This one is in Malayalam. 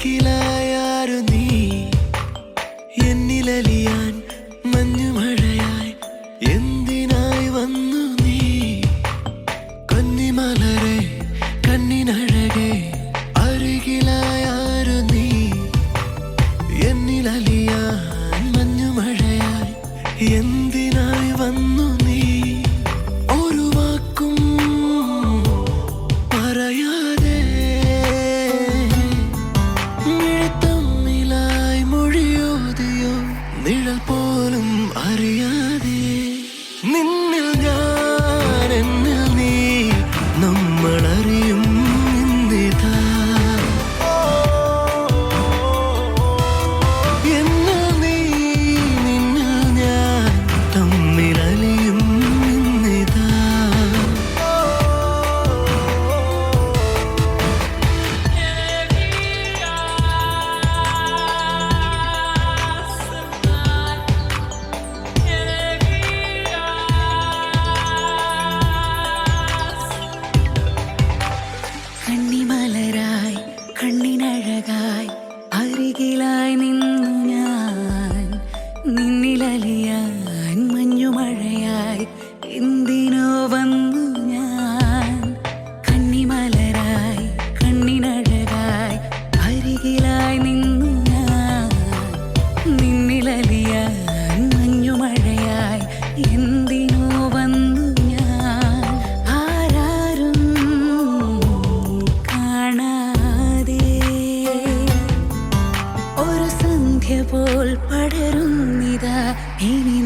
അരികിലായാരു നീ എന്നിലലിയാൻ മഞ്ഞുമഴയായി എന്തിനായി വന്നു നീ കന്നിമലരെ കണ്ണിനഴകെ അരികിലായാരു നീ എന്നിലലിയാൻ മഞ്ഞുമഴയായി എന്തിനായി വന്നു നീ ഒരു വാക്കും പറയാതെ മിഴത്തമ്മിലായി മൊഴിയോതിയോ നിഴൽ പോലും അറിയാതെ നിന്നിൽ ഞാൻ എന്നിൽ നീ നമ്മളറിയും ഇന്നിതാ എന്നിൽ നീ നിന്നിൽ ഞാൻ തമ്മിലലിയും ഇന്നിതാ കണ്ണിമലരായി കണ്ണിനഴകായി അരികിലായി നിന്നു ഞാൻ നിന്നിലലിയാൻ മഞ്ഞുമഴയായി എന്തിനോ വന്നു ഞാൻ കണ്ണിമലരായി കണ്ണിനഴകായി അരികിലായി നിന്നു ഞാൻ നിന്നിലലിയാൻ മഞ്ഞുമഴയായി എന്തിനോ വന്നു ഞാൻ ആരാരും കാണാതെ ഒരു സന്ധ്യ പോൽ പടരുന്നിതാ ഇനി